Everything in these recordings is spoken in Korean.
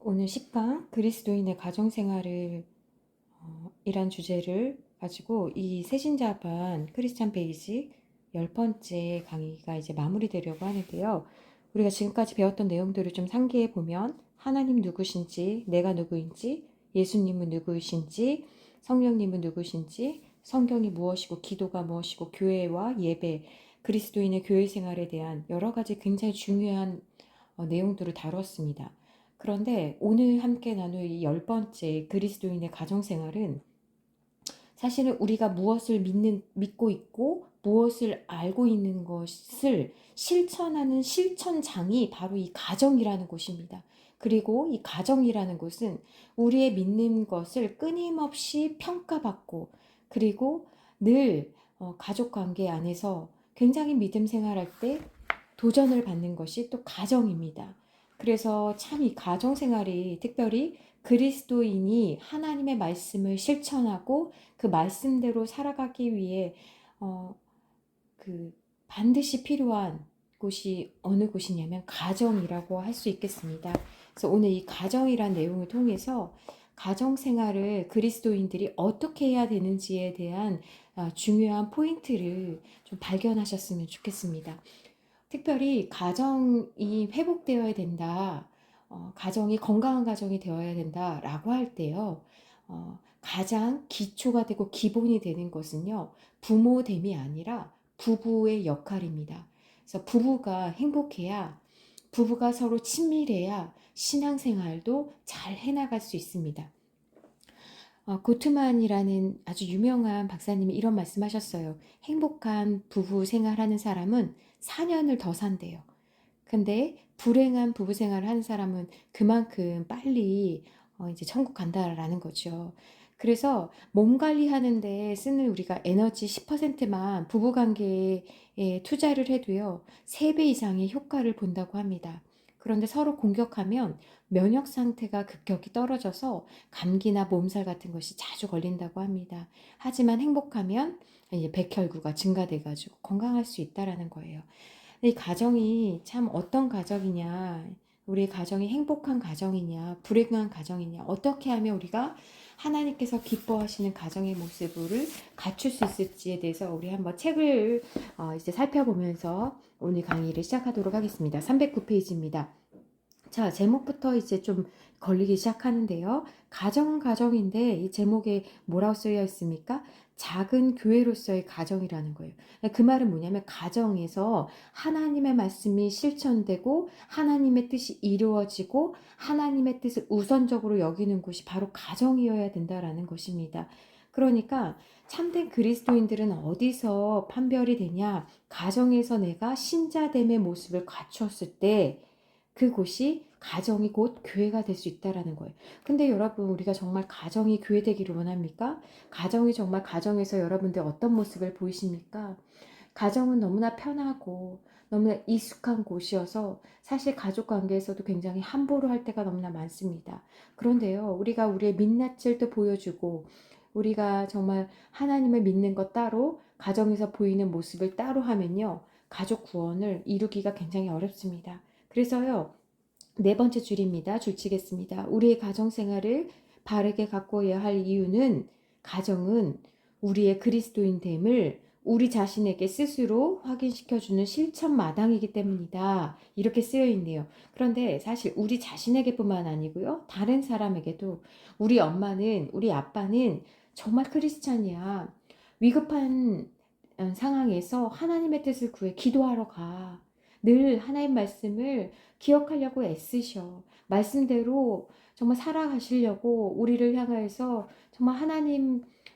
오늘 10강 그리스도인의 가정생활을 이란 주제를 가지고 이 새신자반 크리스찬 베이직 10번째 강의가 이제 마무리되려고 하는데요. 우리가 지금까지 배웠던 내용들을 좀 상기해 보면 하나님 누구신지, 내가 누구인지, 예수님은 누구이신지, 성령님은 누구신지, 성경이 무엇이고 기도가 무엇이고 교회와 예배, 그리스도인의 교회 생활에 대한 여러 가지 굉장히 중요한 내용들을 다뤘습니다. 그런데 오늘 함께 나눌 이 10번째 그리스도인의 가정생활은 사실은 우리가 무엇을 믿고 있고 무엇을 알고 있는 것을 실천하는 실천장이 바로 이 가정이라는 곳입니다. 그리고 이 가정이라는 곳은 우리의 믿는 것을 끊임없이 평가받고 그리고 늘 가족 관계 안에서 굉장히 믿음 생활할 때 도전을 받는 것이 또 가정입니다. 그래서 참 이 가정 생활이 특별히 그리스도인이 하나님의 말씀을 실천하고 그 말씀대로 살아가기 위해 어, 그 반드시 필요한 곳이 어느 곳이냐면 가정이라고 할 수 있겠습니다. 그래서 오늘 이 가정이란 내용을 통해서 가정 생활을 그리스도인들이 어떻게 해야 되는지에 대한 중요한 포인트를 좀 발견하셨으면 좋겠습니다. 특별히 가정이 회복되어야 된다. 가정이 건강한 가정이 되어야 된다라고 할 때요. 가장 기초가 되고 기본이 되는 것은요. 부모됨이 아니라 부부의 역할입니다. 그래서 부부가 행복해야 부부가 서로 친밀해야 신앙생활도 잘 해나갈 수 있습니다. 고트만이라는 아주 유명한 박사님이 이런 말씀하셨어요. 행복한 부부 생활하는 사람은 4년을 더 산대요. 근데 불행한 부부 생활을 하는 사람은 그만큼 빨리 이제 천국 간다라는 거죠. 그래서 몸 관리하는데 쓰는 우리가 에너지 10%만 부부 관계에 투자를 해도요, 3배 이상의 효과를 본다고 합니다. 그런데 서로 공격하면 면역 상태가 급격히 떨어져서 감기나 몸살 같은 것이 자주 걸린다고 합니다. 하지만 행복하면 이제 백혈구가 증가돼가지고 건강할 수 있다라는 거예요. 이 가정이 참 어떤 가정이냐, 우리 가정이 행복한 가정이냐, 불행한 가정이냐, 어떻게 하면 우리가 하나님께서 기뻐하시는 가정의 모습을 갖출 수 있을지에 대해서 우리 한번 책을 이제 살펴보면서 오늘 강의를 시작하도록 하겠습니다. 309페이지입니다. 자, 제목부터 이제 좀 걸리기 시작하는데요. 가정인데 이 제목에 뭐라고 쓰여 있습니까? 작은 교회로서의 가정이라는 거예요. 그 말은 뭐냐면 가정에서 하나님의 말씀이 실천되고 하나님의 뜻이 이루어지고 하나님의 뜻을 우선적으로 여기는 곳이 바로 가정이어야 된다라는 것입니다. 그러니까 참된 그리스도인들은 어디서 판별이 되냐? 가정에서 내가 신자됨의 모습을 갖추었을 때 그곳이 가정이 곧 교회가 될 수 있다라는 거예요. 근데 여러분, 우리가 정말 가정이 교회 되기를 원합니까? 가정이 정말 가정에서 여러분들 어떤 모습을 보이십니까? 가정은 너무나 편하고 너무나 익숙한 곳이어서 사실 가족 관계에서도 굉장히 함부로 할 때가 너무나 많습니다. 그런데요, 우리가 우리의 민낯을도 보여주고 우리가 정말 하나님을 믿는 것 따로 가정에서 보이는 모습을 따로 하면요, 가족 구원을 이루기가 굉장히 어렵습니다. 그래서요, 4번째 줄입니다. 줄 치겠습니다. 우리의 가정 생활을 바르게 가꿔야 할 이유는 가정은 우리의 그리스도인됨을 우리 자신에게 스스로 확인시켜주는 실천 마당이기 때문이다. 이렇게 쓰여 있네요. 그런데 사실 우리 자신에게뿐만 아니고요. 다른 사람에게도 우리 엄마는, 우리 아빠는 정말 크리스찬이야. 위급한 상황에서 하나님의 뜻을 구해 기도하러 가. 늘 하나님 말씀을 기억하려고 애쓰셔. 말씀대로 정말 살아가시려고 우리를 향하여서 정말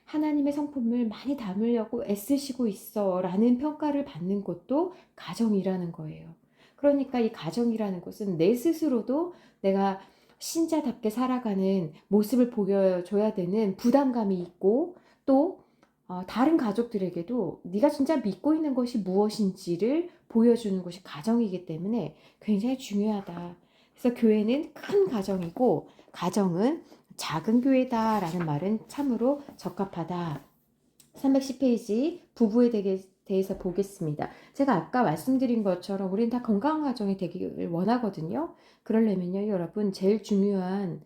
하나님의 성품을 많이 담으려고 애쓰시고 있어. 라는 평가를 받는 것도 가정이라는 거예요. 그러니까 이 가정이라는 것은 내 스스로도 내가 신자답게 살아가는 모습을 보여줘야 되는 부담감이 있고 또 다른 가족들에게도 네가 진짜 믿고 있는 것이 무엇인지를 보여주는 것이 가정이기 때문에 굉장히 중요하다. 그래서 교회는 큰 가정이고 가정은 작은 교회다라는 말은 참으로 적합하다. 310페이지 대해서 보겠습니다. 제가 아까 말씀드린 것처럼 우리는 다 건강한 가정이 되기를 원하거든요. 그러려면요, 여러분, 제일 중요한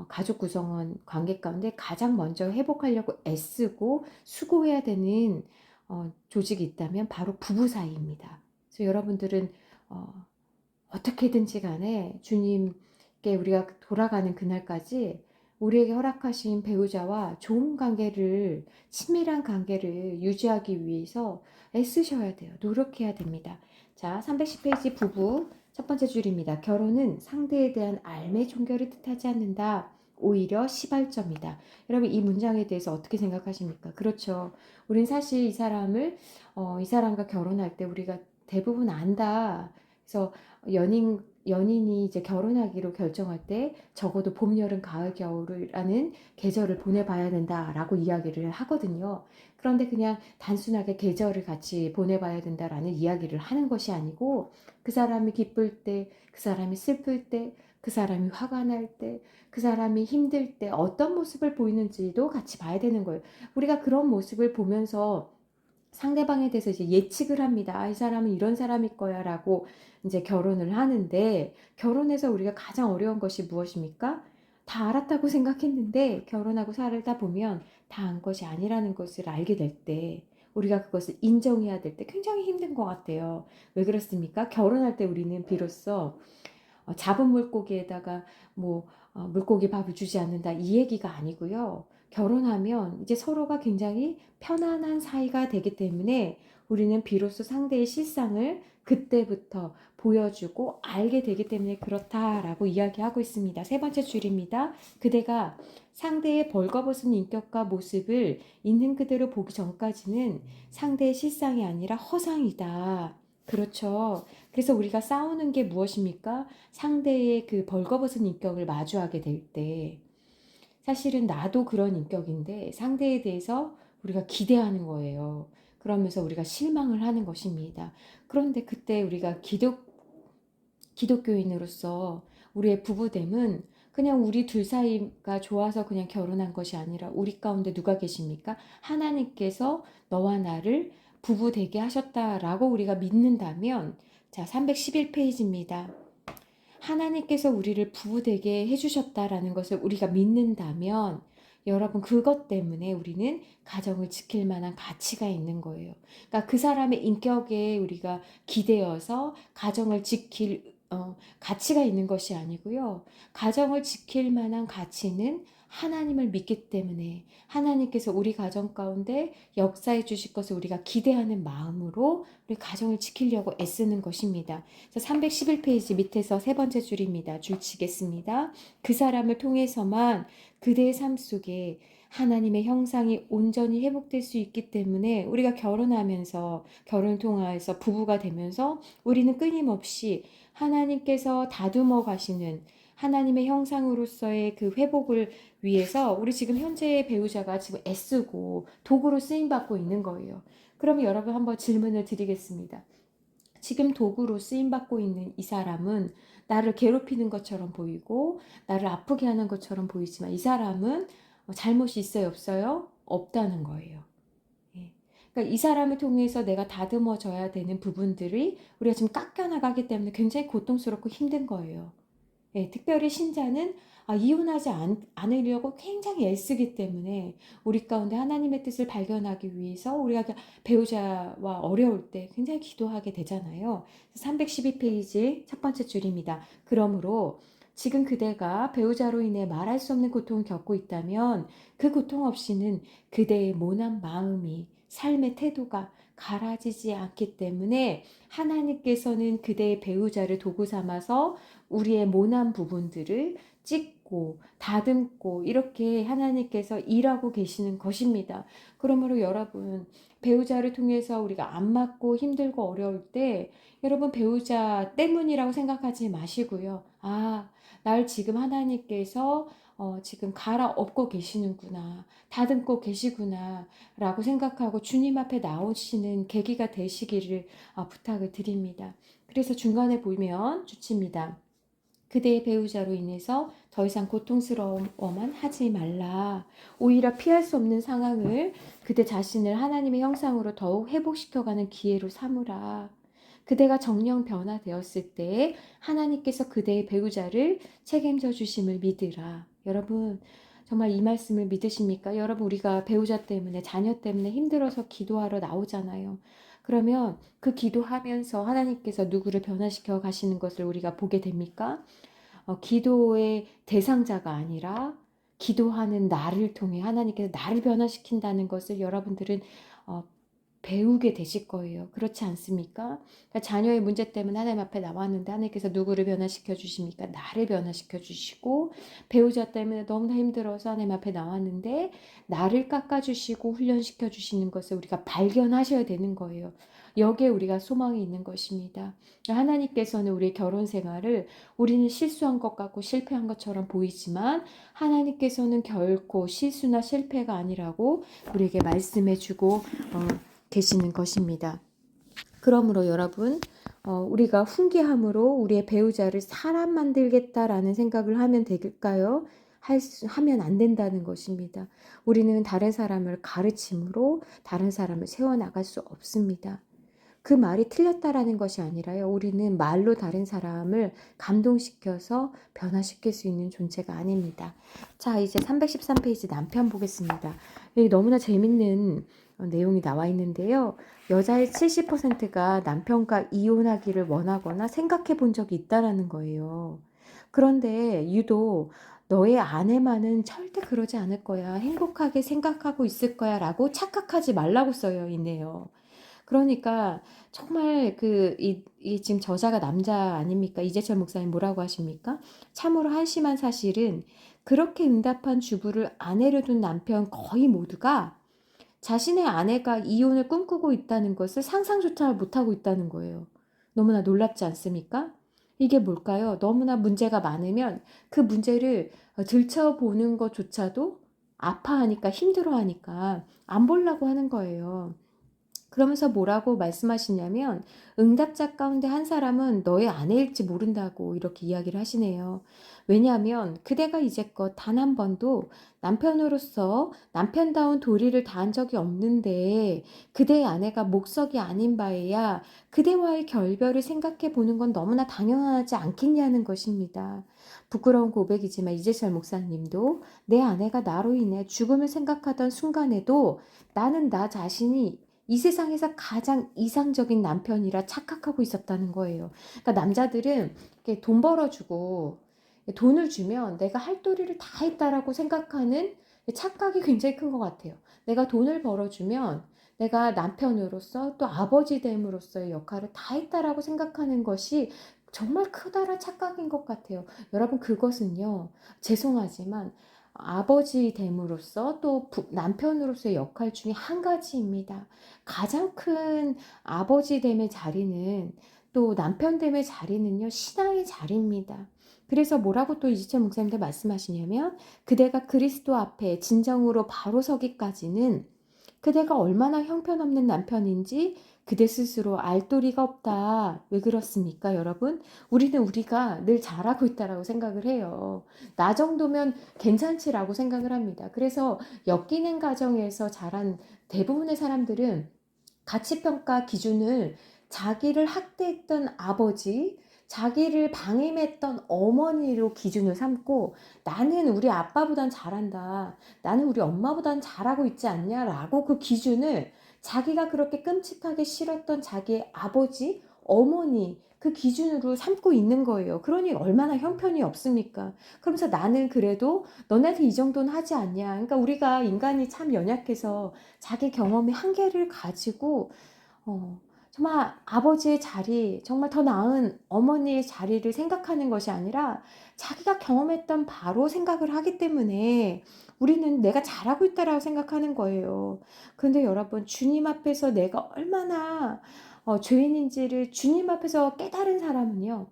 가족 구성원 관계 가운데 가장 먼저 회복하려고 애쓰고 수고해야 되는 조직이 있다면 바로 부부 사이입니다. 그래서 여러분들은 어떻게든지 간에 주님께 우리가 돌아가는 그날까지 우리에게 허락하신 배우자와 좋은 관계를, 친밀한 관계를 유지하기 위해서 애쓰셔야 돼요. 노력해야 됩니다. 자, 310페이지 부부 첫 번째 줄입니다. 결혼은 상대에 대한 알매 종결을 뜻하지 않는다. 오히려 시발점이다. 여러분, 이 문장에 대해서 어떻게 생각하십니까? 그렇죠. 우린 사실 이 사람과 결혼할 때 우리가 대부분 안다. 그래서 연인이 이제 결혼하기로 결정할 때 적어도 봄, 여름, 가을, 겨울이라는 계절을 보내봐야 된다라고 이야기를 하거든요. 그런데 그냥 단순하게 계절을 같이 보내봐야 된다라는 이야기를 하는 것이 아니고 그 사람이 기쁠 때, 그 사람이 슬플 때, 그 사람이 화가 날 때, 그 사람이 힘들 때 어떤 모습을 보이는지도 같이 봐야 되는 거예요. 우리가 그런 모습을 보면서 상대방에 대해서 이제 예측을 합니다. 아, 이 사람은 이런 사람일 거야 라고 이제 결혼을 하는데, 결혼해서 우리가 가장 어려운 것이 무엇입니까? 다 알았다고 생각했는데 결혼하고 살다 보면 다 안 것이 아니라는 것을 알게 될 때, 우리가 그것을 인정해야 될 때 굉장히 힘든 것 같아요. 왜 그렇습니까? 결혼할 때 우리는 비로소 잡은 물고기에다가 뭐 물고기 밥을 주지 않는다 이 얘기가 아니고요. 결혼하면 이제 서로가 굉장히 편안한 사이가 되기 때문에 우리는 비로소 상대의 실상을 그때부터 보여주고 알게 되기 때문에 그렇다라고 이야기하고 있습니다. 세 번째 줄입니다. 그대가 상대의 벌거벗은 인격과 모습을 있는 그대로 보기 전까지는 상대의 실상이 아니라 허상이다. 그렇죠. 그래서 우리가 싸우는 게 무엇입니까? 상대의 그 벌거벗은 인격을 마주하게 될 때, 사실은 나도 그런 인격인데 상대에 대해서 우리가 기대하는 거예요. 그러면서 우리가 실망을 하는 것입니다. 그런데 그때 우리가 기독교인으로서 우리의 부부됨은 그냥 우리 둘 사이가 좋아서 그냥 결혼한 것이 아니라 우리 가운데 누가 계십니까? 하나님께서 너와 나를 부부 되게 하셨다라고 우리가 믿는다면, 자, 311페이지입니다. 하나님께서 우리를 부부 되게 해주셨다라는 것을 우리가 믿는다면, 여러분, 그것 때문에 우리는 가정을 지킬 만한 가치가 있는 거예요. 그러니까 그 사람의 인격에 우리가 기대어서 가정을 지킬 가치가 있는 것이 아니고요. 가정을 지킬 만한 가치는 하나님을 믿기 때문에 하나님께서 우리 가정 가운데 역사해 주실 것을 우리가 기대하는 마음으로 우리 가정을 지키려고 애쓰는 것입니다. 311페이지 밑에서 세 번째 줄입니다. 줄 치겠습니다. 그 사람을 통해서만 그대의 삶 속에 하나님의 형상이 온전히 회복될 수 있기 때문에 우리가 결혼하면서 결혼을 통해서 부부가 되면서 우리는 끊임없이 하나님께서 다듬어 가시는 하나님의 형상으로서의 그 회복을 위해서 우리 지금 현재의 배우자가 지금 애쓰고 도구로 쓰임받고 있는 거예요. 그러면 여러분 한번 질문을 드리겠습니다. 지금 도구로 쓰임받고 있는 이 사람은 나를 괴롭히는 것처럼 보이고 나를 아프게 하는 것처럼 보이지만 이 사람은 잘못이 있어요, 없어요? 없다는 거예요. 예. 그러니까 이 사람을 통해서 내가 다듬어져야 되는 부분들이 우리가 지금 깎여나가기 때문에 굉장히 고통스럽고 힘든 거예요. 예, 특별히 신자는 이혼하지 않으려고 굉장히 애쓰기 때문에 우리 가운데 하나님의 뜻을 발견하기 위해서 우리가 배우자와 어려울 때 굉장히 기도하게 되잖아요. 312페이지 첫 번째 줄입니다. 그러므로 지금 그대가 배우자로 인해 말할 수 없는 고통을 겪고 있다면 그 고통 없이는 그대의 모난 마음이, 삶의 태도가 갈아지지 않기 때문에 하나님께서는 그대의 배우자를 도구 삼아서 우리의 모난 부분들을 찢고 다듬고 이렇게 하나님께서 일하고 계시는 것입니다. 그러므로 여러분, 배우자를 통해서 우리가 안 맞고 힘들고 어려울 때 여러분 배우자 때문이라고 생각하지 마시고요. 날 지금 하나님께서 지금 갈아엎고 계시는구나, 다듬고 계시구나 라고 생각하고 주님 앞에 나오시는 계기가 되시기를 부탁을 드립니다. 그래서 중간에 보면 주칩니다. 그대의 배우자로 인해서 더 이상 고통스러워만 하지 말라. 오히려 피할 수 없는 상황을 그대 자신을 하나님의 형상으로 더욱 회복시켜가는 기회로 삼으라. 그대가 정령 변화되었을 때 하나님께서 그대의 배우자를 책임져 주심을 믿으라. 여러분, 정말 이 말씀을 믿으십니까? 여러분, 우리가 배우자 때문에, 자녀 때문에 힘들어서 기도하러 나오잖아요. 그러면 그 기도하면서 하나님께서 누구를 변화시켜 가시는 것을 우리가 보게 됩니까? 기도의 대상자가 아니라 기도하는 나를 통해 하나님께서 나를 변화시킨다는 것을 여러분들은 어, 배우게 되실 거예요. 그렇지 않습니까? 그러니까 자녀의 문제 때문에 하나님 앞에 나왔는데 하나님께서 누구를 변화시켜 주십니까? 나를 변화시켜 주시고, 배우자 때문에 너무나 힘들어서 하나님 앞에 나왔는데 나를 깎아 주시고 훈련시켜 주시는 것을 우리가 발견하셔야 되는 거예요. 여기에 우리가 소망이 있는 것입니다. 하나님께서는 우리의 결혼 생활을 우리는 실수한 것 같고 실패한 것처럼 보이지만 하나님께서는 결코 실수나 실패가 아니라고 우리에게 말씀해 주고 계시는 것입니다. 그러므로 여러분, 우리가 훈계함으로 우리의 배우자를 사람 만들겠다라는 생각을 하면 될까요? 하면 안 된다는 것입니다. 우리는 다른 사람을 가르침으로 다른 사람을 세워나갈 수 없습니다. 그 말이 틀렸다라는 것이 아니라요. 우리는 말로 다른 사람을 감동시켜서 변화시킬 수 있는 존재가 아닙니다. 자, 이제 313페이지 남편 보겠습니다. 여기 너무나 재밌는 내용이 나와 있는데요. 여자의 70%가 남편과 이혼하기를 원하거나 생각해 본 적이 있다라는 거예요. 그런데 유독 너의 아내만은 절대 그러지 않을 거야. 행복하게 생각하고 있을 거야. 라고 착각하지 말라고 써여 있네요. 그러니까 정말 이 지금 저자가 남자 아닙니까? 이재철 목사님 뭐라고 하십니까? 참으로 한심한 사실은 그렇게 응답한 주부를 아내로 둔 남편 거의 모두가 자신의 아내가 이혼을 꿈꾸고 있다는 것을 상상조차 못하고 있다는 거예요. 너무나 놀랍지 않습니까? 이게 뭘까요? 너무나 문제가 많으면 그 문제를 들춰보는 것조차도 아파하니까, 힘들어하니까 안 보려고 하는 거예요. 그러면서 뭐라고 말씀하시냐면 응답자 가운데 한 사람은 너의 아내일지 모른다고 이렇게 이야기를 하시네요. 왜냐하면 그대가 이제껏 단 한 번도 남편으로서 남편다운 도리를 다한 적이 없는데 그대의 아내가 목석이 아닌 바에야 그대와의 결별을 생각해 보는 건 너무나 당연하지 않겠냐는 것입니다. 부끄러운 고백이지만 이재철 목사님도 내 아내가 나로 인해 죽음을 생각하던 순간에도 나는 나 자신이 이 세상에서 가장 이상적인 남편이라 착각하고 있었다는 거예요. 그러니까 남자들은 이렇게 돈 벌어주고 돈을 주면 내가 할 도리를 다 했다라고 생각하는 착각이 굉장히 큰 것 같아요. 내가 돈을 벌어주면 내가 남편으로서 또 아버지 됨으로써의 역할을 다 했다라고 생각하는 것이 정말 크다란 착각인 것 같아요. 여러분, 그것은요, 죄송하지만 아버지 됨으로써 또 남편으로서의 역할 중에 한 가지입니다. 가장 큰 아버지됨의 자리는, 또 남편됨의 자리는요, 신앙의 자리입니다. 그래서 뭐라고 또 이지철 목사님도 말씀하시냐면 그대가 그리스도 앞에 진정으로 바로 서기까지는 그대가 얼마나 형편없는 남편인지 그대 스스로 알 도리가 없다. 왜 그렇습니까, 여러분? 우리는 우리가 늘 잘하고 있다라고 생각을 해요. 나 정도면 괜찮지라고 생각을 합니다. 그래서 엮이는 가정에서 자란 대부분의 사람들은 가치평가 기준을 자기를 학대했던 아버지, 자기를 방임했던 어머니로 기준을 삼고 나는 우리 아빠보단 잘한다. 나는 우리 엄마보단 잘하고 있지 않냐라고 그 기준을 자기가 그렇게 끔찍하게 싫었던 자기의 아버지, 어머니 그 기준으로 삼고 있는 거예요. 그러니 얼마나 형편이 없습니까? 그러면서 나는 그래도 너네한테 이 정도는 하지 않냐. 그러니까 우리가 인간이 참 연약해서 자기 경험의 한계를 가지고 정말 아버지의 자리, 정말 더 나은 어머니의 자리를 생각하는 것이 아니라 자기가 경험했던 바로 생각을 하기 때문에 우리는 내가 잘하고 있다라고 생각하는 거예요. 그런데 여러분, 주님 앞에서 내가 얼마나 죄인인지를 주님 앞에서 깨달은 사람은요,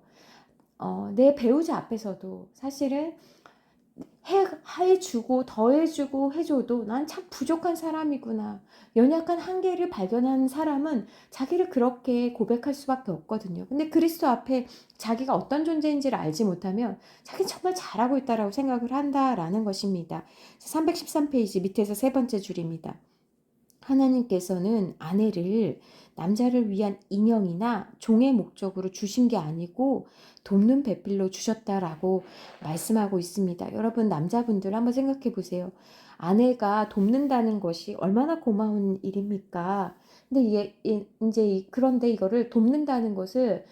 내 배우자 앞에서도 사실은 해주고 더해주고 해줘도 난 참 부족한 사람이구나. 연약한 한계를 발견하는 사람은 자기를 그렇게 고백할 수밖에 없거든요. 근데 그리스도 앞에 자기가 어떤 존재인지를 알지 못하면 자기는 정말 잘하고 있다라고 생각을 한다라는 것입니다. 313페이지 밑에서 세 번째 줄입니다. 하나님께서는 아내를 남자를 위한 인형이나 종의 목적으로 주신 게 아니고 돕는 배필로 주셨다라고 말씀하고 있습니다. 여러분, 남자분들 한번 생각해 보세요. 아내가 돕는다는 것이 얼마나 고마운 일입니까? 근데 그런데 이거를 돕는다는 것을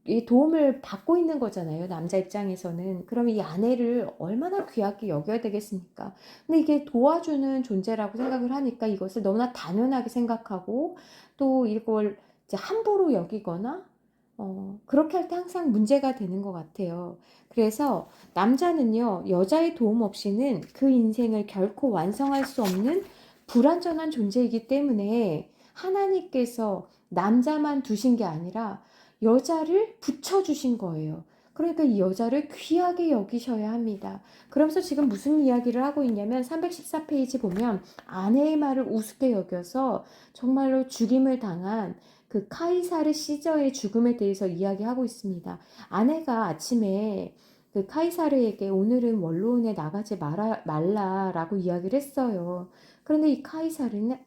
이 도움을 받고 있는 거잖아요. 남자 입장에서는. 그럼 이 아내를 얼마나 귀하게 여겨야 되겠습니까? 근데 이게 도와주는 존재라고 생각을 하니까 이것을 너무나 당연하게 생각하고 또 이걸 이제 함부로 여기거나 그렇게 할 때 항상 문제가 되는 것 같아요. 그래서 남자는요, 여자의 도움 없이는 그 인생을 결코 완성할 수 없는 불완전한 존재이기 때문에 하나님께서 남자만 두신 게 아니라 여자를 붙여주신 거예요. 그러니까 이 여자를 귀하게 여기셔야 합니다. 그러면서 지금 무슨 이야기를 하고 있냐면 314페이지 보면 아내의 말을 우습게 여겨서 정말로 죽임을 당한 그 카이사르 시저의 죽음에 대해서 이야기하고 있습니다. 아내가 아침에 그 카이사르에게 오늘은 원로원에 나가지 말라라고 이야기를 했어요. 그런데 이 카이사르는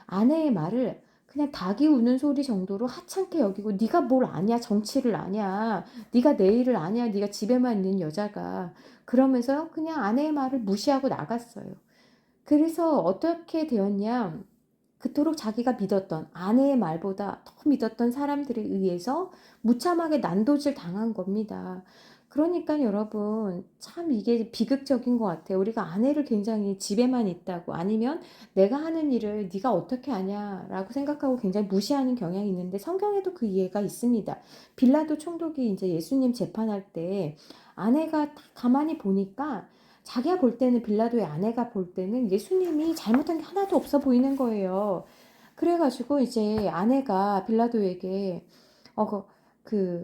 아내의 말을 그냥 닭이 우는 소리 정도로 하찮게 여기고 네가 뭘 아냐, 정치를 아냐, 네가 내일을 아냐, 네가 집에만 있는 여자가, 그러면서 그냥 아내의 말을 무시하고 나갔어요. 그래서 어떻게 되었냐, 그토록 자기가 믿었던 아내의 말보다 더 믿었던 사람들에 의해서 무참하게 난도질 당한 겁니다. 그러니까 여러분, 참 이게 비극적인 것 같아요. 우리가 아내를 굉장히 집에만 있다고, 아니면 내가 하는 일을 네가 어떻게 아냐라고 생각하고 굉장히 무시하는 경향이 있는데, 성경에도 그 이해가 있습니다. 빌라도 총독이 이제 예수님 재판할 때 아내가 딱 가만히 보니까 자기가 볼 때는, 빌라도의 아내가 볼 때는 예수님이 잘못한 게 하나도 없어 보이는 거예요. 그래가지고 이제 아내가 빌라도에게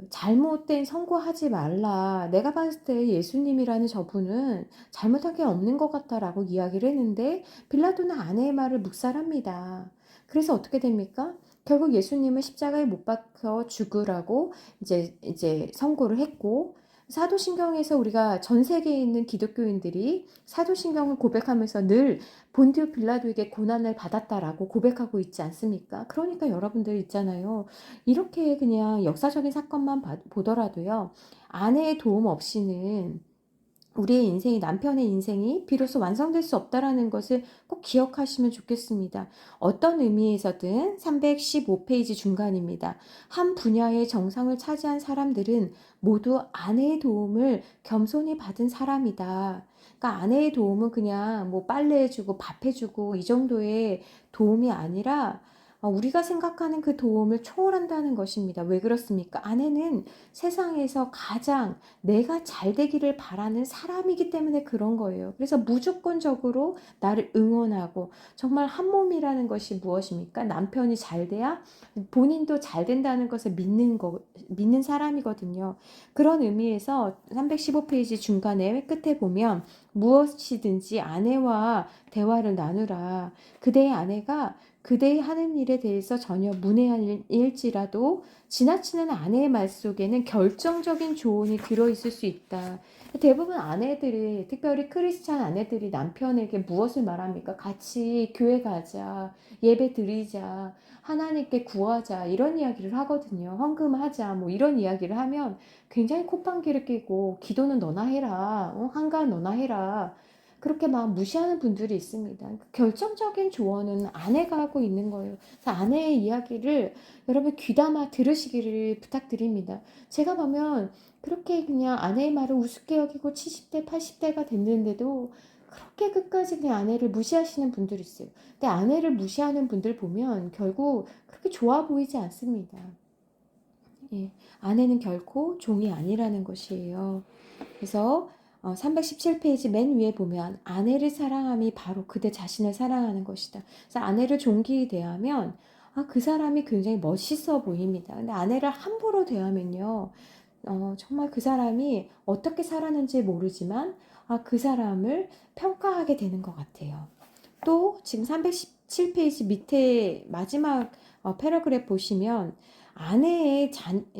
잘못된 선고하지 말라. 내가 봤을 때 예수님이라는 저분은 잘못한 게 없는 것 같다라고 이야기를 했는데 빌라도는 아내의 말을 묵살합니다. 그래서 어떻게 됩니까? 결국 예수님은 십자가에 못 박혀 죽으라고 이제 선고를 했고, 사도신경에서 우리가 전 세계에 있는 기독교인들이 사도신경을 고백하면서 늘 본디오 빌라도에게 고난을 받았다라고 고백하고 있지 않습니까? 그러니까 여러분들 있잖아요. 이렇게 그냥 역사적인 사건만 보더라도요. 아내의 도움 없이는 우리의 인생이, 남편의 인생이 비로소 완성될 수 없다라는 것을 꼭 기억하시면 좋겠습니다. 어떤 의미에서든 315페이지 중간입니다. 한 분야의 정상을 차지한 사람들은 모두 아내의 도움을 겸손히 받은 사람이다. 그러니까 아내의 도움은 그냥 뭐 빨래해주고 밥해주고 이 정도의 도움이 아니라 우리가 생각하는 그 도움을 초월한다는 것입니다. 왜 그렇습니까? 아내는 세상에서 가장 내가 잘 되기를 바라는 사람이기 때문에 그런 거예요. 그래서 무조건적으로 나를 응원하고, 정말 한 몸이라는 것이 무엇입니까? 남편이 잘 돼야 본인도 잘 된다는 것을 믿는 사람이거든요. 그런 의미에서 315페이지 중간에 끝에 보면 무엇이든지 아내와 대화를 나누라. 그대의 아내가 그대의 하는 일에 대해서 전혀 문외한일지라도 지나치는 아내의 말 속에는 결정적인 조언이 들어있을 수 있다. 대부분 아내들이, 특별히 크리스찬 아내들이 남편에게 무엇을 말합니까? 같이 교회 가자, 예배 드리자, 하나님께 구하자, 이런 이야기를 하거든요. 헌금하자, 뭐 이런 이야기를 하면 굉장히 콧방귀를 뀌고, 기도는 너나 해라, 한가한 너나 해라, 그렇게 막 무시하는 분들이 있습니다. 결정적인 조언은 아내가 하고 있는 거예요. 그래서 아내의 이야기를 여러분 귀담아 들으시기를 부탁드립니다. 제가 보면 그렇게 그냥 아내의 말을 우습게 여기고 70대, 80대가 됐는데도 그렇게 끝까지 그냥 아내를 무시하시는 분들이 있어요. 근데 아내를 무시하는 분들 보면 결국 그렇게 좋아 보이지 않습니다. 예, 아내는 결코 종이 아니라는 것이에요. 그래서 317페이지 맨 위에 보면 아내를 사랑함이 바로 그대 자신을 사랑하는 것이다. 그래서 아내를 존귀히 대하면 그 사람이 굉장히 멋있어 보입니다. 근데 아내를 함부로 대하면요, 정말 그 사람이 어떻게 살았는지 모르지만 그 사람을 평가하게 되는 것 같아요. 또 지금 317페이지 밑에 마지막 패러그래프 보시면 아내의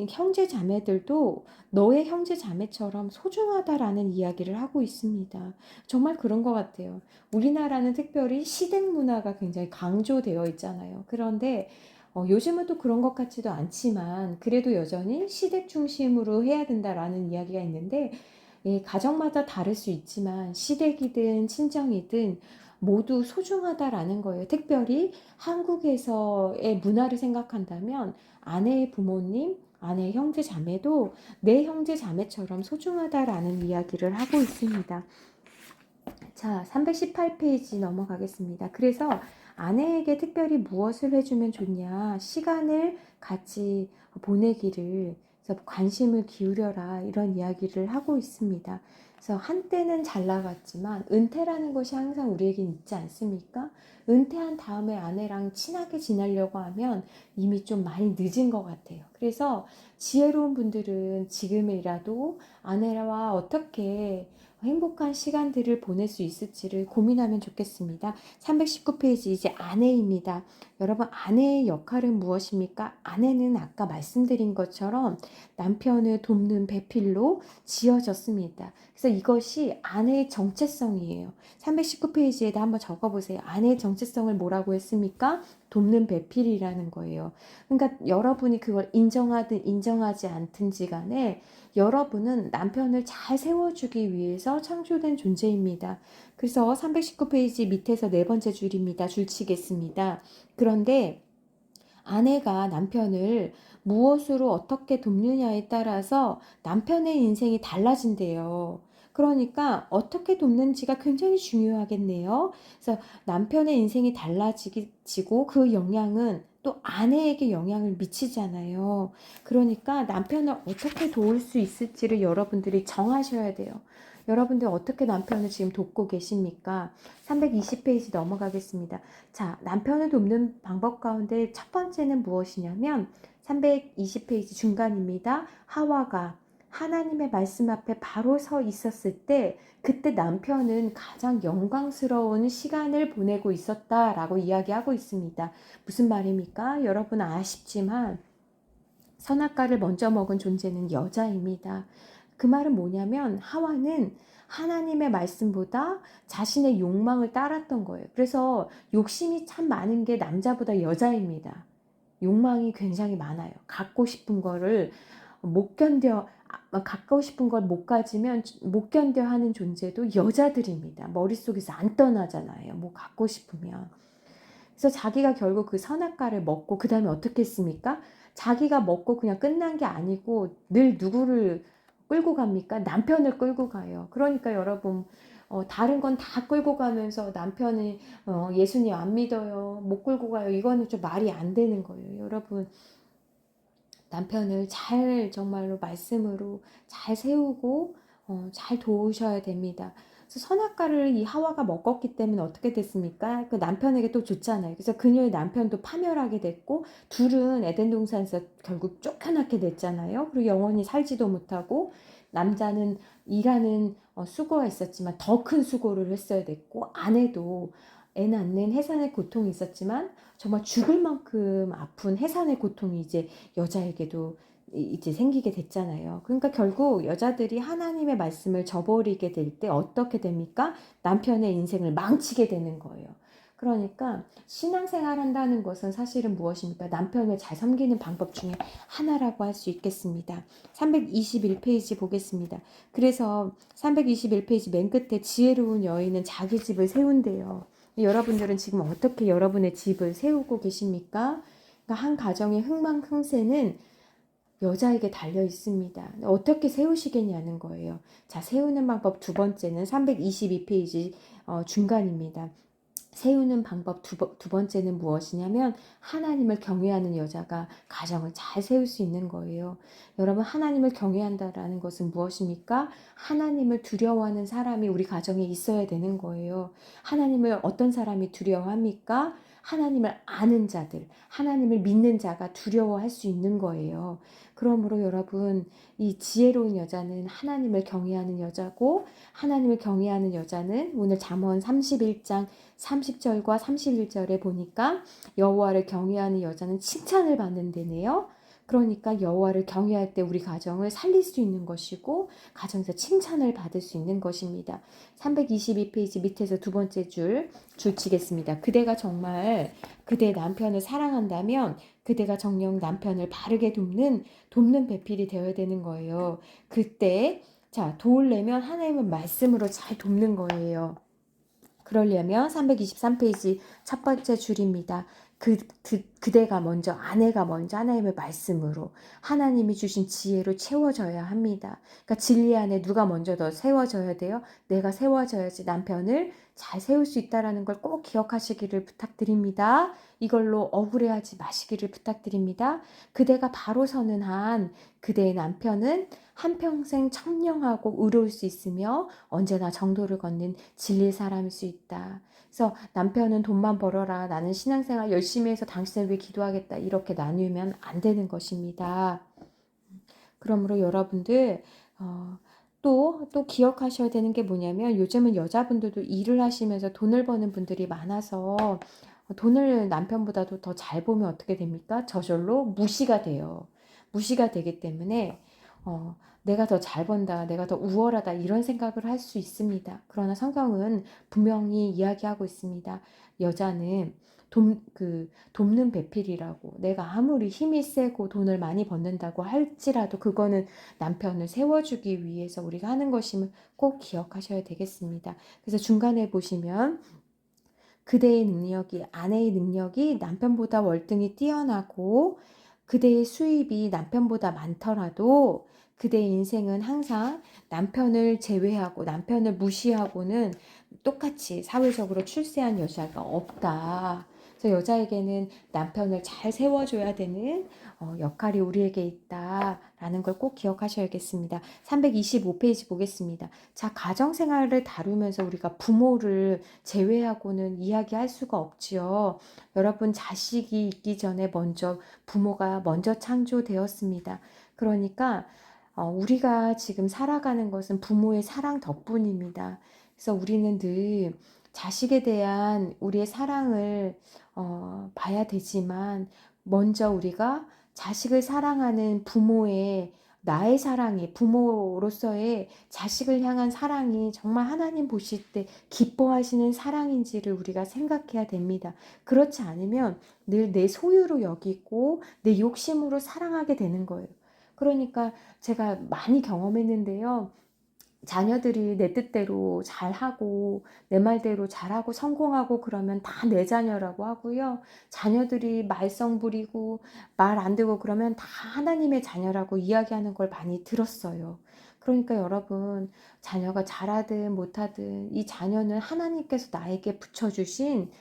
형제 자매들도 너의 형제 자매처럼 소중하다라는 이야기를 하고 있습니다. 정말 그런 것 같아요. 우리나라는 특별히 시댁 문화가 굉장히 강조되어 있잖아요. 그런데 요즘은 또 그런 것 같지도 않지만 그래도 여전히 시댁 중심으로 해야 된다라는 이야기가 있는데, 가정마다 다를 수 있지만 시댁이든 친정이든 모두 소중하다라는 거예요. 특별히 한국에서의 문화를 생각한다면 아내의 부모님, 아내의 형제 자매도 내 형제 자매처럼 소중하다라는 이야기를 하고 있습니다. 자, 318페이지 넘어가겠습니다. 그래서 아내에게 특별히 무엇을 해주면 좋냐, 시간을 같이 보내기를, 그래서 관심을 기울여라, 이런 이야기를 하고 있습니다. 그래서 한때는 잘 나갔지만 은퇴라는 것이 항상 우리에겐 있지 않습니까? 은퇴한 다음에 아내랑 친하게 지내려고 하면 이미 좀 많이 늦은 것 같아요. 그래서 지혜로운 분들은 지금이라도 아내와 어떻게 행복한 시간들을 보낼 수 있을지를 고민하면 좋겠습니다. 319페이지 이제 아내입니다. 여러분, 아내의 역할은 무엇입니까? 아내는 아까 말씀드린 것처럼 남편을 돕는 배필로 지어졌습니다. 그래서 이것이 아내의 정체성이에요. 319페이지에다 한번 적어보세요. 아내의 정체성을 뭐라고 했습니까? 돕는 배필이라는 거예요. 그러니까 여러분이 그걸 인정하든 인정하지 않든지 간에 여러분은 남편을 잘 세워주기 위해서 창조된 존재입니다. 그래서 319페이지 밑에서 네 번째 줄입니다. 줄치겠습니다. 그런데 아내가 남편을 무엇으로 어떻게 돕느냐에 따라서 남편의 인생이 달라진대요. 그러니까 어떻게 돕는지가 굉장히 중요하겠네요. 그래서 남편의 인생이 달라지고 그 영향은 또 아내에게 영향을 미치잖아요. 그러니까 남편을 어떻게 도울 수 있을지를 여러분들이 정하셔야 돼요. 여러분들 어떻게 남편을 지금 돕고 계십니까? 320페이지 넘어가겠습니다. 자, 남편을 돕는 방법 가운데 첫 번째는 무엇이냐면 320페이지 중간입니다. 하와가 하나님의 말씀 앞에 바로 서 있었을 때 그때 남편은 가장 영광스러운 시간을 보내고 있었다라고 이야기하고 있습니다. 무슨 말입니까? 여러분 아쉽지만 선악과를 먼저 먹은 존재는 여자입니다. 그 말은 뭐냐면 하와는 하나님의 말씀보다 자신의 욕망을 따랐던 거예요. 그래서 욕심이 참 많은 게 남자보다 여자입니다. 욕망이 굉장히 많아요. 갖고 싶은 거를 못 견뎌, 갖고 싶은 걸 못 가지면 못 견뎌 하는 존재도 여자들입니다. 머릿속에서 안 떠나잖아요. 뭐 갖고 싶으면. 그래서 자기가 결국 그 선악과를 먹고 그 다음에 어떻게 했습니까? 자기가 먹고 그냥 끝난 게 아니고 늘 누구를 끌고 갑니까? 남편을 끌고 가요. 그러니까 여러분 다른 건 다 끌고 가면서 남편이 예수님 안 믿어요. 못 끌고 가요. 이거는 좀 말이 안 되는 거예요. 여러분 남편을 잘 정말로 말씀으로 잘 세우고 잘 도우셔야 됩니다. 그래서 선악과를 이 하와가 먹었기 때문에 어떻게 됐습니까? 그 남편에게 또 줬잖아요. 그래서 그녀의 남편도 파멸하게 됐고 둘은 에덴 동산에서 결국 쫓겨나게 됐잖아요. 그리고 영원히 살지도 못하고 남자는 일하는 수고가 있었지만 더 큰 수고를 했어야 됐고 아내도 애 낳는 해산의 고통이 있었지만 정말 죽을 만큼 아픈 해산의 고통이 이제 여자에게도 이제 생기게 됐잖아요. 그러니까 결국 여자들이 하나님의 말씀을 저버리게 될 때 어떻게 됩니까? 남편의 인생을 망치게 되는 거예요. 그러니까 신앙생활 한다는 것은 사실은 무엇입니까? 남편을 잘 섬기는 방법 중에 하나라고 할 수 있겠습니다. 321페이지 보겠습니다. 그래서 321페이지 맨 끝에 지혜로운 여인은 자기 집을 세운대요. 여러분들은 지금 어떻게 여러분의 집을 세우고 계십니까? 그러니까 한 가정의 흥망흥세는 여자에게 달려 있습니다. 어떻게 세우시겠냐는 거예요. 자, 세우는 방법 두 번째는 322페이지 중간입니다. 세우는 방법 두 번째는 무엇이냐면 하나님을 경외하는 여자가 가정을 잘 세울 수 있는 거예요. 여러분 하나님을 경외한다라는 것은 무엇입니까? 하나님을 두려워하는 사람이 우리 가정에 있어야 되는 거예요. 하나님을 어떤 사람이 두려워합니까? 하나님을 아는 자들, 하나님을 믿는 자가 두려워할 수 있는 거예요. 그러므로 여러분, 이 지혜로운 여자는 하나님을 경외하는 여자고, 하나님을 경외하는 여자는 오늘 잠언 31장 30절과 31절에 보니까 여호와를 경외하는 여자는 칭찬을 받는 데네요. 그러니까 여호와를 경외할 때 우리 가정을 살릴 수 있는 것이고 가정에서 칭찬을 받을 수 있는 것입니다. 322페이지 밑에서 두 번째 줄 치겠습니다. 그대가 정말 그대 남편을 사랑한다면 그대가 정녕 남편을 바르게 돕는 배필이 되어야 되는 거예요. 그때 도우려면 하나님의 말씀으로 잘 돕는 거예요. 그러려면 323페이지 첫 번째 줄입니다. 그대가 먼저, 아내가 먼저 하나님의 말씀으로, 하나님이 주신 지혜로 채워져야 합니다. 그러니까 진리 안에 누가 먼저 더 세워져야 돼요? 내가 세워져야지 남편을 잘 세울 수 있다는 걸 꼭 기억하시기를 부탁드립니다. 이걸로 억울해하지 마시기를 부탁드립니다. 그대가 바로 서는 한 그대의 남편은 한평생 청량하고 의로울 수 있으며 언제나 정도를 걷는 진리의 사람일 수 있다. 그래서 남편은 돈만 벌어라. 나는 신앙생활 열심히 해서 당신을 위해 기도하겠다. 이렇게 나누면 안 되는 것입니다. 그러므로 여러분들 또 기억하셔야 되는 게 뭐냐면 요즘은 여자분들도 일을 하시면서 돈을 버는 분들이 많아서 돈을 남편보다도 더 잘 보면 어떻게 됩니까? 저절로 무시가 돼요. 무시가 되기 때문에 내가 더 잘 번다, 내가 더 우월하다 이런 생각을 할 수 있습니다. 그러나 성경은 분명히 이야기하고 있습니다. 여자는 돕는 배필이라고. 내가 아무리 힘이 세고 돈을 많이 받는다고 할지라도 그거는 남편을 세워주기 위해서 우리가 하는 것임을 꼭 기억하셔야 되겠습니다. 그래서 중간에 보시면 그대의 능력이, 아내의 능력이 남편보다 월등히 뛰어나고 그대의 수입이 남편보다 많더라도 그대의 인생은 항상 남편을 제외하고 남편을 무시하고는 똑같이 사회적으로 출세한 여자가 없다. 그래서 여자에게는 남편을 잘 세워줘야 되는 역할이 우리에게 있다라는 걸 꼭 기억하셔야겠습니다. 325페이지 보겠습니다. 자, 가정생활을 다루면서 우리가 부모를 제외하고는 이야기할 수가 없지요. 여러분, 자식이 있기 전에 부모가 먼저 창조되었습니다. 그러니까 우리가 지금 살아가는 것은 부모의 사랑 덕분입니다. 그래서 우리는 늘 자식에 대한 우리의 사랑을 봐야 되지만 먼저 우리가 자식을 사랑하는 부모의 나의 사랑이 부모로서의 자식을 향한 사랑이 정말 하나님 보실 때 기뻐하시는 사랑인지를 우리가 생각해야 됩니다. 그렇지 않으면 늘 내 소유로 여기고 내 욕심으로 사랑하게 되는 거예요. 그러니까 제가 많이 경험했는데요. 자녀들이 내 뜻대로 잘하고 내 말대로 잘하고 성공하고 그러면 다 내 자녀라고 하고요. 자녀들이 말썽 부리고 말 안 듣고 그러면 다 하나님의 자녀라고 이야기하는 걸 많이 들었어요. 그러니까 여러분, 자녀가 잘하든 못하든 이 자녀는 하나님께서 나에게 붙여주신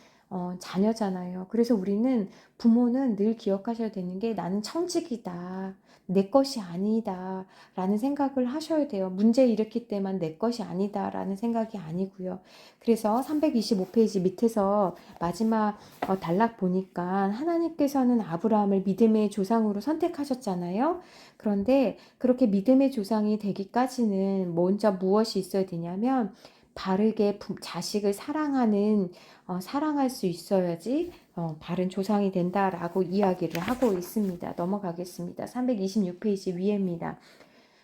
자녀잖아요. 그래서 우리는 부모는 늘 기억하셔야 되는 게 나는 청직이다. 내 것이 아니다. 라는 생각을 하셔야 돼요. 문제 일으킬 때만 내 것이 아니다. 라는 생각이 아니고요. 그래서 325페이지 밑에서 마지막 단락 보니까 하나님께서는 아브라함을 믿음의 조상으로 선택하셨잖아요. 그런데 그렇게 믿음의 조상이 되기까지는 먼저 무엇이 있어야 되냐면 바르게 자식을 사랑할 수 있어야지 바른 조상이 된다라고 이야기를 하고 있습니다. 넘어가겠습니다. 326페이지 위에입니다.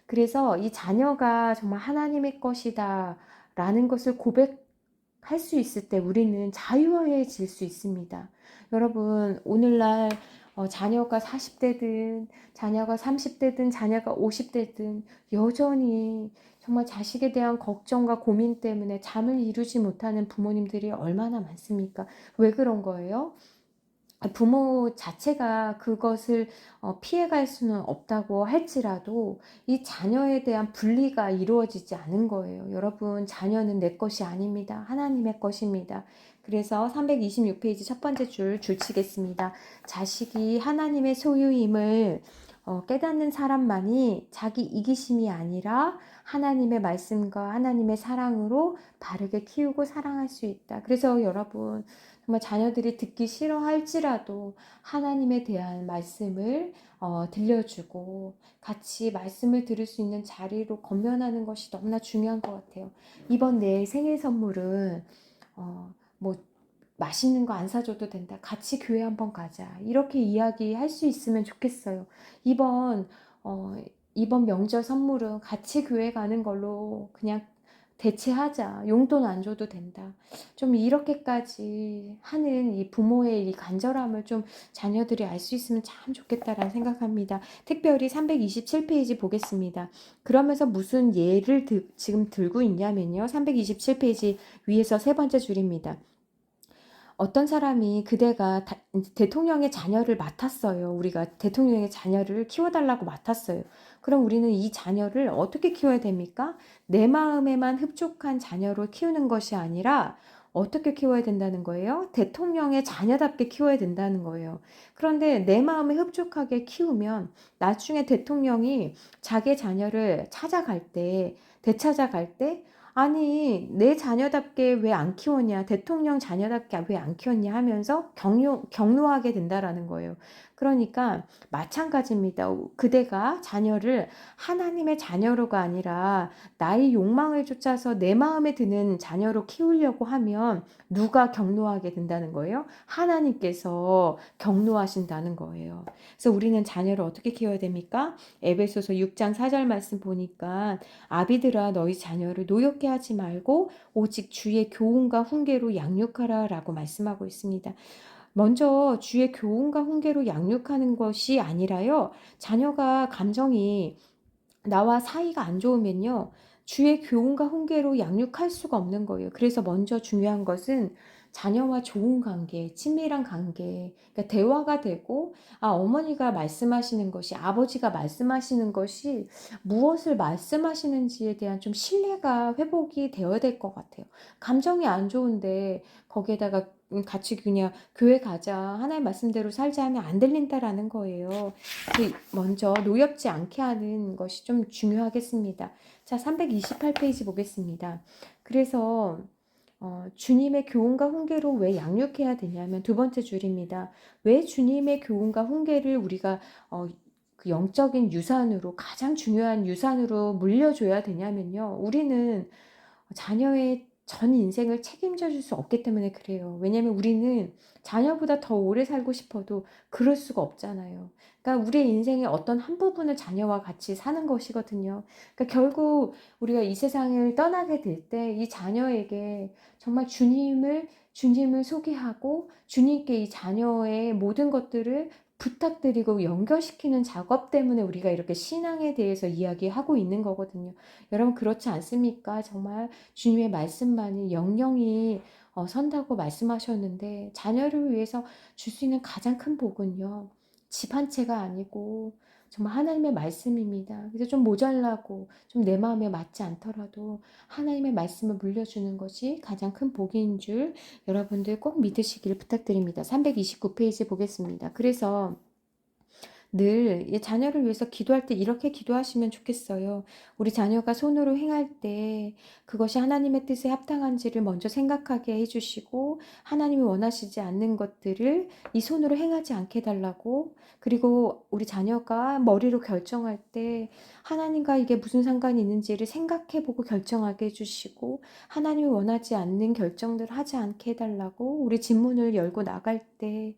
그래서 이 자녀가 정말 하나님의 것이다 라는 것을 고백할 수 있을 때 우리는 자유해질 수 있습니다. 여러분, 오늘날 자녀가 40대든 자녀가 30대든 자녀가 50대든 여전히 정말 자식에 대한 걱정과 고민 때문에 잠을 이루지 못하는 부모님들이 얼마나 많습니까? 왜 그런 거예요? 부모 자체가 그것을 피해갈 수는 없다고 할지라도 이 자녀에 대한 분리가 이루어지지 않은 거예요. 여러분, 자녀는 내 것이 아닙니다. 하나님의 것입니다. 그래서 326페이지 첫 번째 줄 치겠습니다. 자식이 하나님의 소유임을 깨닫는 사람만이 자기 이기심이 아니라 하나님의 말씀과 하나님의 사랑으로 바르게 키우고 사랑할 수 있다. 그래서 여러분 정말 자녀들이 듣기 싫어할지라도 하나님에 대한 말씀을 들려주고 같이 말씀을 들을 수 있는 자리로 건면하는 것이 너무나 중요한 것 같아요. 이번 내 생일 선물은 뭐 맛있는 거 안 사줘도 된다. 같이 교회 한번 가자. 이렇게 이야기할 수 있으면 좋겠어요. 이번, 어, 이번 명절 선물은 같이 교회 가는 걸로 그냥 대체하자. 용돈 안 줘도 된다. 좀 이렇게까지 하는 이 부모의 이 간절함을 좀 자녀들이 알 수 있으면 참 좋겠다라는 생각합니다. 특별히 327페이지 보겠습니다. 그러면서 무슨 예를 지금 들고 있냐면요. 327페이지 위에서 세 번째 줄입니다. 어떤 사람이 그대가 대통령의 자녀를 맡았어요. 우리가 대통령의 자녀를 키워달라고 맡았어요. 그럼 우리는 이 자녀를 어떻게 키워야 됩니까? 내 마음에만 흡족한 자녀로 키우는 것이 아니라 어떻게 키워야 된다는 거예요? 대통령의 자녀답게 키워야 된다는 거예요. 그런데 내 마음에 흡족하게 키우면 나중에 대통령이 자기 자녀를 찾아갈 때, 되찾아갈 때 아니 내 자녀답게 왜 안 키웠냐 대통령 자녀답게 왜 안 키웠냐 하면서 경노하게 된다라는 거예요. 그러니까 마찬가지입니다. 그대가 자녀를 하나님의 자녀로가 아니라 나의 욕망을 쫓아서 내 마음에 드는 자녀로 키우려고 하면 누가 경노하게 된다는 거예요? 하나님께서 경노하신다는 거예요. 그래서 우리는 자녀를 어떻게 키워야 됩니까? 에베소서 6장 4절 말씀 보니까 아비들아 너희 자녀를 노엽게 하지 말고 오직 주의 교훈과 훈계로 양육하라 라고 말씀하고 있습니다. 먼저 주의 교훈과 훈계로 양육하는 것이 아니라요. 자녀가 감정이 나와 사이가 안 좋으면요. 주의 교훈과 훈계로 양육할 수가 없는 거예요. 그래서 먼저 중요한 것은 자녀와 좋은 관계, 친밀한 관계, 그러니까 대화가 되고, 어머니가 말씀하시는 것이, 아버지가 말씀하시는 것이 무엇을 말씀하시는지에 대한 좀 신뢰가 회복이 되어야 될 것 같아요. 감정이 안 좋은데, 거기에다가 같이 그냥 교회 가자, 하나님 말씀대로 살자 하면 안 들린다라는 거예요. 먼저 노엽지 않게 하는 것이 좀 중요하겠습니다. 자, 328페이지 보겠습니다. 그래서 주님의 교훈과 훈계로 왜 양육해야 되냐면 두 번째 줄입니다. 왜 주님의 교훈과 훈계를 우리가 그 영적인 유산으로 가장 중요한 유산으로 물려줘야 되냐면요. 우리는 자녀의 전 인생을 책임져 줄 수 없기 때문에 그래요. 왜냐면 우리는 자녀보다 더 오래 살고 싶어도 그럴 수가 없잖아요. 그러니까 우리의 인생의 어떤 한 부분을 자녀와 같이 사는 것이거든요. 그러니까 결국 우리가 이 세상을 떠나게 될 때 이 자녀에게 정말 주님을 소개하고 주님께 이 자녀의 모든 것들을 부탁드리고 연결시키는 작업 때문에 우리가 이렇게 신앙에 대해서 이야기하고 있는 거거든요. 여러분 그렇지 않습니까? 정말 주님의 말씀만이 영영이 선다고 말씀하셨는데 자녀를 위해서 줄 수 있는 가장 큰 복은요. 집 한 채가 아니고 정말 하나님의 말씀입니다. 그래서 좀 모자라고 좀 내 마음에 맞지 않더라도 하나님의 말씀을 물려주는 것이 가장 큰 복인 줄 여러분들 꼭 믿으시기를 부탁드립니다. 329페이지 보겠습니다. 그래서 늘 자녀를 위해서 기도할 때 이렇게 기도하시면 좋겠어요. 우리 자녀가 손으로 행할 때 그것이 하나님의 뜻에 합당한지를 먼저 생각하게 해주시고 하나님이 원하시지 않는 것들을 이 손으로 행하지 않게 해달라고 그리고 우리 자녀가 머리로 결정할 때 하나님과 이게 무슨 상관이 있는지를 생각해보고 결정하게 해주시고 하나님이 원하지 않는 결정들을 하지 않게 해달라고 우리 집문을 열고 나갈 때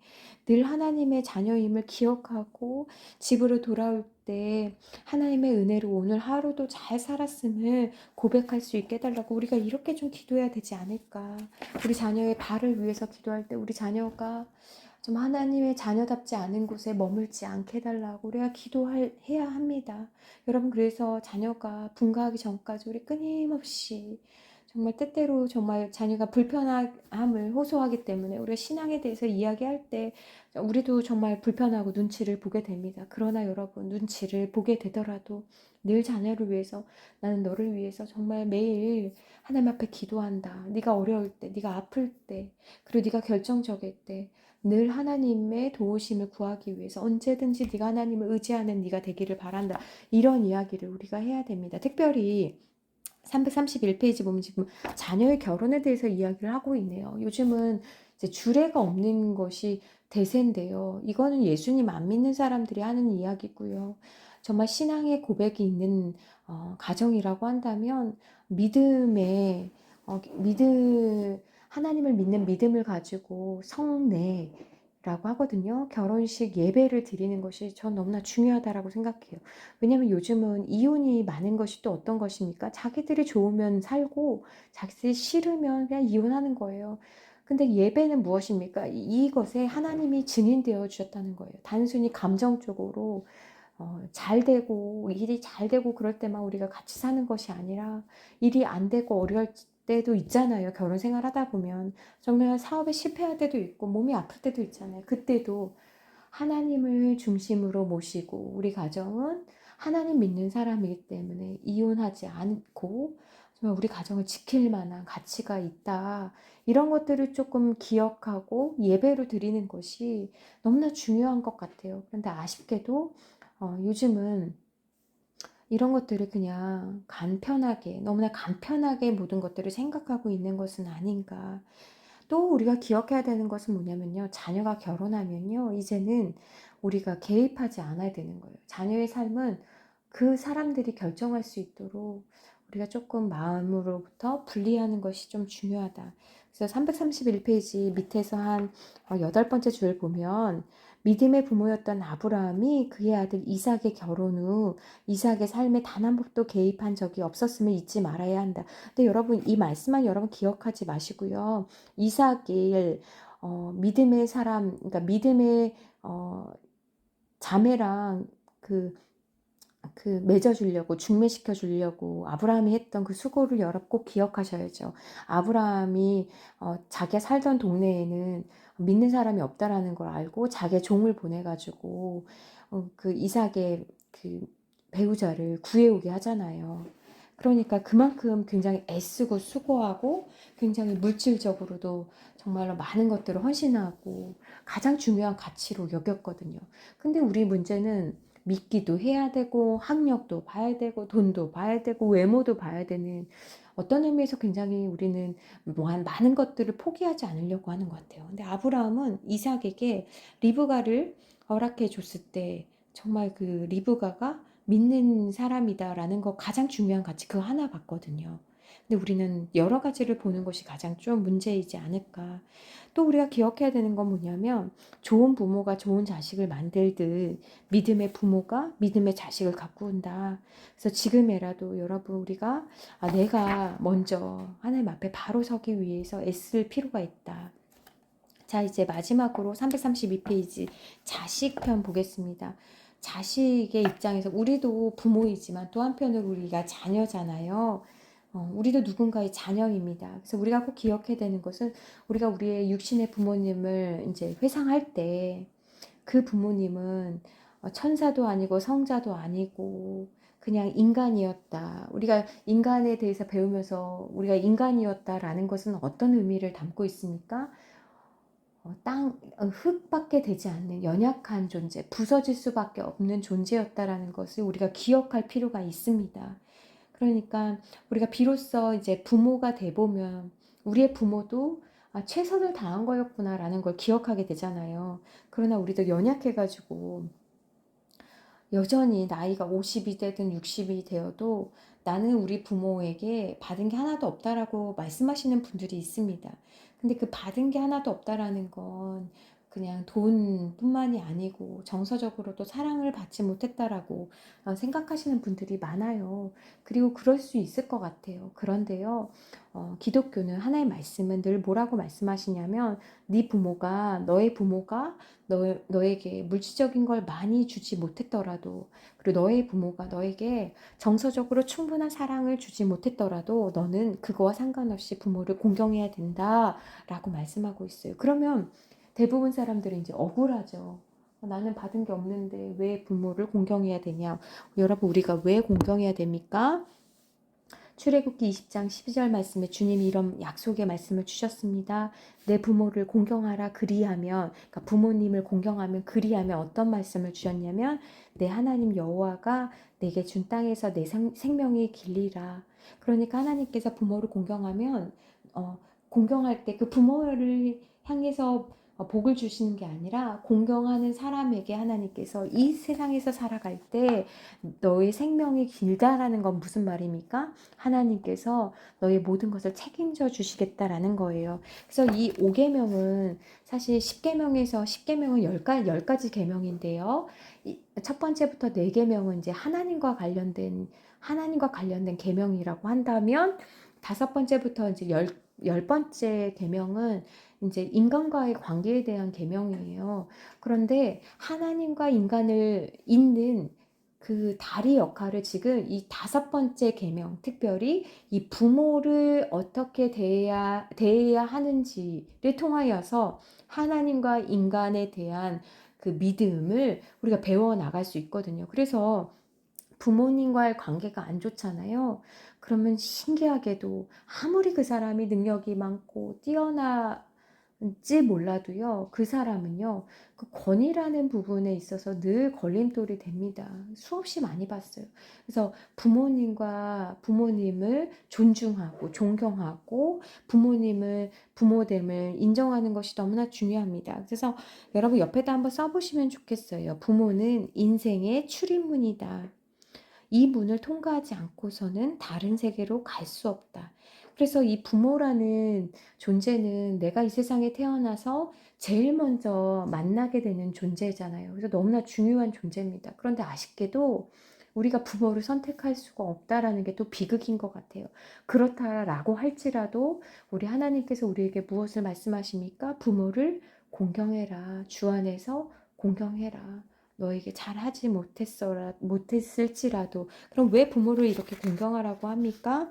늘 하나님의 자녀임을 기억하고 집으로 돌아올 때 하나님의 은혜로 오늘 하루도 잘 살았음을 고백할 수 있게 해달라고 우리가 이렇게 좀 기도해야 되지 않을까. 우리 자녀의 발을 위해서 기도할 때 우리 자녀가 좀 하나님의 자녀답지 않은 곳에 머물지 않게 해달라고 우리가 기도해야 합니다. 여러분 그래서 자녀가 분가하기 전까지 우리 끊임없이 정말 때때로 정말 자녀가 불편함을 호소하기 때문에 우리가 신앙에 대해서 이야기할 때 우리도 정말 불편하고 눈치를 보게 됩니다. 그러나 여러분, 눈치를 보게 되더라도 늘 자녀를 위해서, 나는 너를 위해서 정말 매일 하나님 앞에 기도한다. 네가 어려울 때, 네가 아플 때, 그리고 네가 결정적일 때 늘 하나님의 도우심을 구하기 위해서 언제든지 네가 하나님을 의지하는 네가 되기를 바란다. 이런 이야기를 우리가 해야 됩니다. 특별히 331페이지 보면 지금 자녀의 결혼에 대해서 이야기를 하고 있네요. 요즘은 이제 주례가 없는 것이 대세인데요. 이거는 예수님 안 믿는 사람들이 하는 이야기고요. 정말 신앙의 고백이 있는 가정이라고 한다면 믿음의 하나님을 믿는 믿음을 가지고 성례라고 하거든요. 결혼식 예배를 드리는 것이 전 너무나 중요하다라고 생각해요. 왜냐면 요즘은 이혼이 많은 것이 또 어떤 것입니까? 자기들이 좋으면 살고 자기들이 싫으면 그냥 이혼하는 거예요. 근데 예배는 무엇입니까? 이것에 하나님이 증인되어 주셨다는 거예요. 단순히 감정적으로 잘 되고 일이 잘 되고 그럴 때만 우리가 같이 사는 것이 아니라 일이 안 되고 어려울 때도 있잖아요. 결혼 생활하다 보면 정말 사업에 실패할 때도 있고 몸이 아플 때도 있잖아요. 그때도 하나님을 중심으로 모시고 우리 가정은 하나님 믿는 사람이기 때문에 이혼하지 않고 정말 우리 가정을 지킬 만한 가치가 있다. 이런 것들을 조금 기억하고 예배로 드리는 것이 너무나 중요한 것 같아요. 그런데 아쉽게도 요즘은 이런 것들을 그냥 간편하게, 너무나 간편하게 모든 것들을 생각하고 있는 것은 아닌가. 또 우리가 기억해야 되는 것은 뭐냐면요. 자녀가 결혼하면요. 이제는 우리가 개입하지 않아야 되는 거예요. 자녀의 삶은 그 사람들이 결정할 수 있도록 우리가 조금 마음으로부터 분리하는 것이 좀 중요하다. 그래서 331페이지 밑에서 한 8번째 줄 보면 믿음의 부모였던 아브라함이 그의 아들 이삭의 결혼 후 이삭의 삶에 단 한 번도 개입한 적이 없었음을 잊지 말아야 한다. 근데 여러분 이 말씀만 여러분 기억하지 마시고요. 이삭이 믿음의 사람, 그러니까 믿음의 자매랑 맺어주려고, 중매시켜 주려고 아브라함이 했던 그 수고를 여러분 꼭 기억하셔야죠. 아브라함이 자기가 살던 동네에는 믿는 사람이 없다라는 걸 알고 자기의 종을 보내가지고 그 이삭의 그 배우자를 구해오게 하잖아요. 그러니까 그만큼 굉장히 애쓰고 수고하고 굉장히 물질적으로도 정말로 많은 것들을 헌신하고 가장 중요한 가치로 여겼거든요. 근데 우리 문제는 믿기도 해야 되고 학력도 봐야 되고 돈도 봐야 되고 외모도 봐야 되는 어떤 의미에서 굉장히 우리는 많은 것들을 포기하지 않으려고 하는 것 같아요. 근데 아브라함은 이삭에게 리브가를 허락해 줬을 때 정말 그 리브가가 믿는 사람이다라는 거 가장 중요한 가치 그 하나 봤거든요. 근데 우리는 여러 가지를 보는 것이 가장 좀 문제이지 않을까. 또 우리가 기억해야 되는 건 뭐냐면 좋은 부모가 좋은 자식을 만들듯 믿음의 부모가 믿음의 자식을 가꾸는다. 그래서 지금이라도 여러분 우리가 내가 먼저 하나님 앞에 바로 서기 위해서 애쓸 필요가 있다. 자, 이제 마지막으로 332페이지 자식편 보겠습니다. 자식의 입장에서 우리도 부모이지만 또 한편으로 우리가 자녀잖아요. 우리도 누군가의 자녀입니다. 그래서 우리가 꼭 기억해야 되는 것은 우리가 우리의 육신의 부모님을 이제 회상할 때 그 부모님은 천사도 아니고 성자도 아니고 그냥 인간이었다. 우리가 인간에 대해서 배우면서 우리가 인간이었다라는 것은 어떤 의미를 담고 있습니까? 흙밖에 되지 않는 연약한 존재, 부서질 수밖에 없는 존재였다라는 것을 우리가 기억할 필요가 있습니다. 그러니까 우리가 비로소 이제 부모가 돼 보면 우리의 부모도 최선을 다한 거였구나라는 걸 기억하게 되잖아요. 그러나 우리도 연약해가지고 여전히 나이가 50이 되든 60이 되어도 나는 우리 부모에게 받은 게 하나도 없다라고 말씀하시는 분들이 있습니다. 근데 그 받은 게 하나도 없다라는 건 그냥 돈뿐만이 아니고 정서적으로도 사랑을 받지 못했다라고 생각하시는 분들이 많아요. 그리고 그럴 수 있을 것 같아요. 그런데요, 기독교는 하나의 말씀은 늘 뭐라고 말씀하시냐면 네 부모가 너의 부모가 너에게 물질적인 걸 많이 주지 못했더라도, 그리고 너의 부모가 너에게 정서적으로 충분한 사랑을 주지 못했더라도 너는 그거와 상관없이 부모를 공경해야 된다라고 말씀하고 있어요. 그러면 대부분 사람들은 이제 억울하죠. 나는 받은 게 없는데 왜 부모를 공경해야 되냐? 여러분, 우리가 왜 공경해야 됩니까? 출애굽기 20장 12절 말씀에 주님이 이런 약속의 말씀을 주셨습니다. 내 부모를 공경하라 그리하면, 그러니까 부모님을 공경하면 그리하면 어떤 말씀을 주셨냐면 내 하나님 여호와가 내게 준 땅에서 내 생명이 길리라. 그러니까 하나님께서 부모를 공경하면 공경할 때 그 부모를 향해서 복을 주시는 게 아니라 공경하는 사람에게 하나님께서 이 세상에서 살아갈 때 너의 생명이 길다라는 건 무슨 말입니까? 하나님께서 너의 모든 것을 책임져 주시겠다라는 거예요. 그래서 이 5계명은 사실 10계명에서 10계명은 10가지 계명인데요. 첫 번째부터 4계명은 이제 하나님과 관련된 계명이라고 한다면, 다섯 번째부터 이제 열 번째 계명은 이제 인간과의 관계에 대한 계명이에요. 그런데 하나님과 인간을 잇는 그 다리 역할을 지금 이 다섯 번째 계명, 특별히 이 부모를 어떻게 대해야 하는지를 통하여서 하나님과 인간에 대한 그 믿음을 우리가 배워 나갈 수 있거든요. 그래서 부모님과의 관계가 안 좋잖아요. 그러면 신기하게도 아무리 그 사람이 능력이 많고 뛰어나지 몰라도요, 그 사람은요, 그 권위라는 부분에 있어서 늘 걸림돌이 됩니다. 수없이 많이 봤어요. 그래서 부모님을 존중하고 존경하고 부모됨을 인정하는 것이 너무나 중요합니다. 그래서 여러분 옆에다 한번 써보시면 좋겠어요. 부모는 인생의 출입문이다. 이 문을 통과하지 않고서는 다른 세계로 갈 수 없다. 그래서 이 부모라는 존재는 내가 이 세상에 태어나서 제일 먼저 만나게 되는 존재잖아요. 그래서 너무나 중요한 존재입니다. 그런데 아쉽게도 우리가 부모를 선택할 수가 없다라는 게 또 비극인 것 같아요. 그렇다라고 할지라도 우리 하나님께서 우리에게 무엇을 말씀하십니까? 부모를 공경해라. 주 안에서 공경해라. 너에게 잘하지 못했을지라도. 그럼 왜 부모를 이렇게 공경하라고 합니까?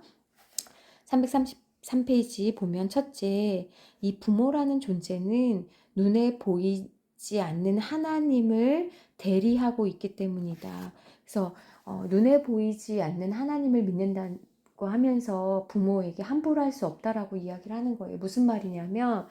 333페이지 보면 첫째, 이 부모라는 존재는 눈에 보이지 않는 하나님을 대리하고 있기 때문이다. 그래서 눈에 보이지 않는 하나님을 믿는다고 하면서 부모에게 함부로 할 수 없다라고 이야기를 하는 거예요. 무슨 말이냐면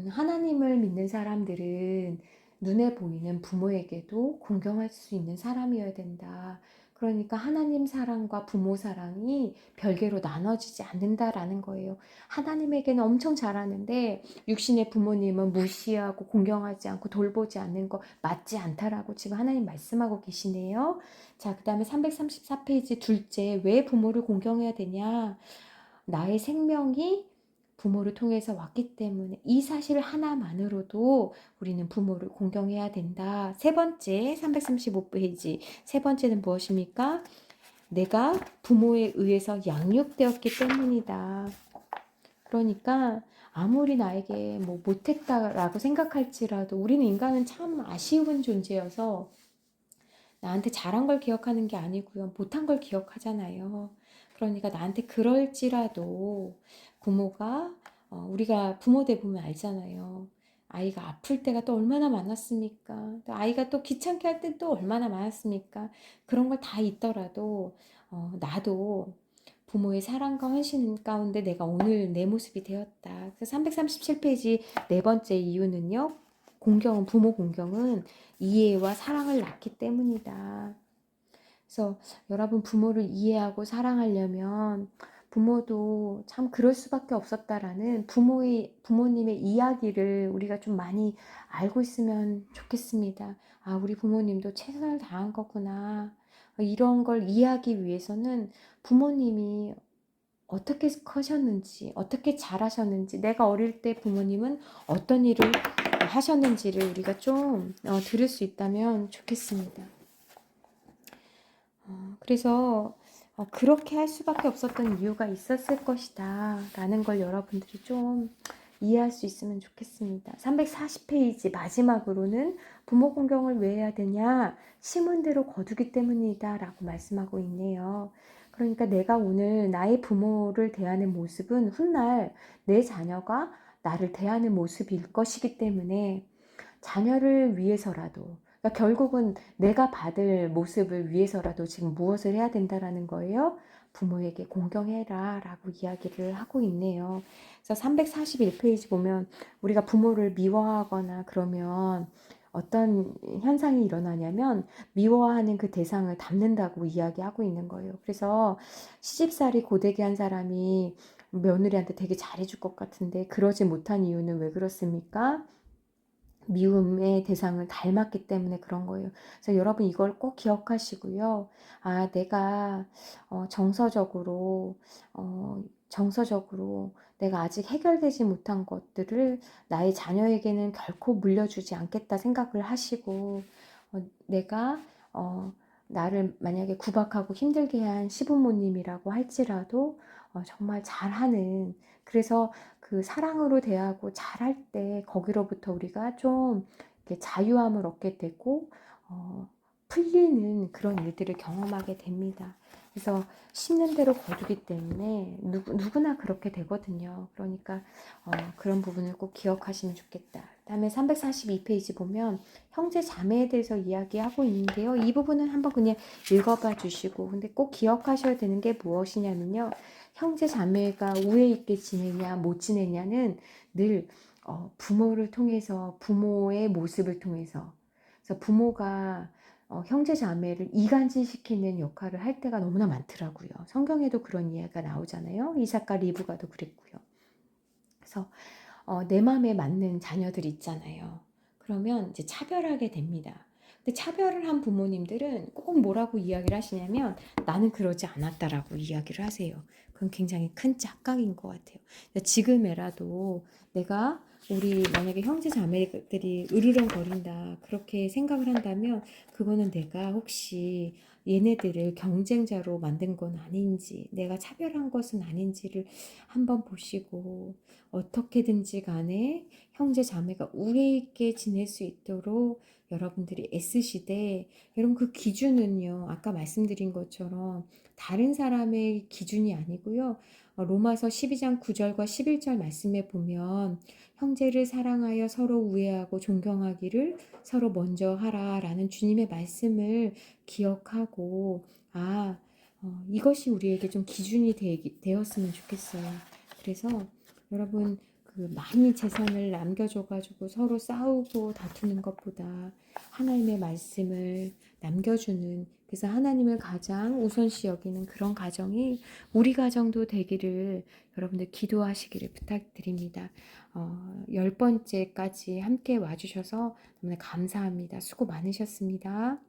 하나님을 믿는 사람들은 눈에 보이는 부모에게도 공경할 수 있는 사람이어야 된다. 그러니까 하나님 사랑과 부모 사랑이 별개로 나눠지지 않는다라는 거예요. 하나님에게는 엄청 잘하는데 육신의 부모님은 무시하고 공경하지 않고 돌보지 않는 거 맞지 않다라고 지금 하나님 말씀하고 계시네요. 자, 그 다음에 334페이지 둘째, 왜 부모를 공경해야 되냐? 나의 생명이 부모를 통해서 왔기 때문에 이 사실 하나만으로도 우리는 부모를 공경해야 된다. 세 번째, 335페이지. 세 번째는 무엇입니까? 내가 부모에 의해서 양육되었기 때문이다. 그러니까 아무리 나에게 뭐 못했다라고 생각할지라도 우리는 인간은 참 아쉬운 존재여서 나한테 잘한 걸 기억하는 게 아니고요. 못한 걸 기억하잖아요. 그러니까 나한테 그럴지라도 부모가 우리가 부모 돼 보면 알잖아요. 아이가 아플 때가 또 얼마나 많았습니까? 또 아이가 또 귀찮게 할 때 또 얼마나 많았습니까? 그런 걸 다 있더라도 나도 부모의 사랑과 헌신 가운데 내가 오늘 내 모습이 되었다. 그래서 337페이지 네 번째 이유는요. 부모 공경은 이해와 사랑을 낳기 때문이다. 그래서 여러분 부모를 이해하고 사랑하려면 부모도 참 그럴 수밖에 없었다라는 부모님의 이야기를 우리가 좀 많이 알고 있으면 좋겠습니다. 아, 우리 부모님도 최선을 다한 거구나. 이런 걸 이해하기 위해서는 부모님이 어떻게 커셨는지, 어떻게 자라셨는지, 내가 어릴 때 부모님은 어떤 일을 하셨는지를 우리가 좀 들을 수 있다면 좋겠습니다. 그래서 그렇게 할 수밖에 없었던 이유가 있었을 것이다 라는 걸 여러분들이 좀 이해할 수 있으면 좋겠습니다. 340페이지 마지막으로는 부모 공경을 왜 해야 되냐? 심은 대로 거두기 때문이다 라고 말씀하고 있네요. 그러니까 내가 오늘 나의 부모를 대하는 모습은 훗날 내 자녀가 나를 대하는 모습일 것이기 때문에 자녀를 위해서라도, 그러니까 결국은 내가 받을 모습을 위해서라도 지금 무엇을 해야 된다라는 거예요. 부모에게 공경해라 라고 이야기를 하고 있네요. 그래서 341페이지 보면 우리가 부모를 미워하거나 그러면 어떤 현상이 일어나냐면 미워하는 그 대상을 닮는다고 이야기하고 있는 거예요. 그래서 시집살이 고되게 한 사람이 며느리한테 되게 잘해줄 것 같은데 그러지 못한 이유는 왜 그렇습니까? 미움의 대상을 닮았기 때문에 그런 거예요. 그래서 여러분 이걸 꼭 기억하시고요. 아, 내가 정서적으로 내가 아직 해결되지 못한 것들을 나의 자녀에게는 결코 물려주지 않겠다 생각을 하시고 내가 나를 만약에 구박하고 힘들게 한 시부모님이라고 할지라도 정말 잘하는, 그래서 그 사랑으로 대하고 잘할 때 거기로부터 우리가 좀 이렇게 자유함을 얻게 되고 풀리는 그런 일들을 경험하게 됩니다. 그래서 심는 대로 거두기 때문에 누구나 그렇게 되거든요. 그러니까 그런 부분을 꼭 기억하시면 좋겠다. 그다음에 342페이지 보면 형제 자매에 대해서 이야기하고 있는데요. 이 부분은 한번 그냥 읽어봐 주시고, 근데 꼭 기억하셔야 되는 게 무엇이냐면요. 형제 자매가 우애 있게 지내냐 못 지내냐는 늘 부모를 통해서, 부모의 모습을 통해서, 그래서 부모가 형제 자매를 이간질시키는 역할을 할 때가 너무나 많더라고요. 성경에도 그런 이야기가 나오잖아요. 이삭과 리브가도 그랬고요. 그래서 내 마음에 맞는 자녀들이 있잖아요. 그러면 이제 차별하게 됩니다. 근데 차별을 한 부모님들은 꼭 뭐라고 이야기를 하시냐면 나는 그러지 않았다라고 이야기를 하세요. 그건 굉장히 큰 착각인 것 같아요. 지금에라도 내가 우리 만약에 형제 자매들이 으르렁거린다 그렇게 생각을 한다면 그거는 내가 혹시 얘네들을 경쟁자로 만든 건 아닌지, 내가 차별한 것은 아닌지를 한번 보시고 어떻게든지 간에 형제 자매가 우애 있게 지낼 수 있도록 여러분들이 애쓰시되, 여러분 그 기준은요 아까 말씀드린 것처럼 다른 사람의 기준이 아니고요, 로마서 12장 9절과 11절 말씀에 보면 형제를 사랑하여 서로 우애하고 존경하기를 서로 먼저 하라 라는 주님의 말씀을 기억하고, 이것이 우리에게 좀 기준이 되었으면 좋겠어요. 그래서 여러분 그 많이 재산을 남겨줘가지고 서로 싸우고 다투는 것보다 하나님의 말씀을 남겨주는, 그래서 하나님을 가장 우선시 여기는 그런 가정이 우리 가정도 되기를 여러분들 기도하시기를 부탁드립니다. 10번째까지 함께 와주셔서 너무나 감사합니다. 수고 많으셨습니다.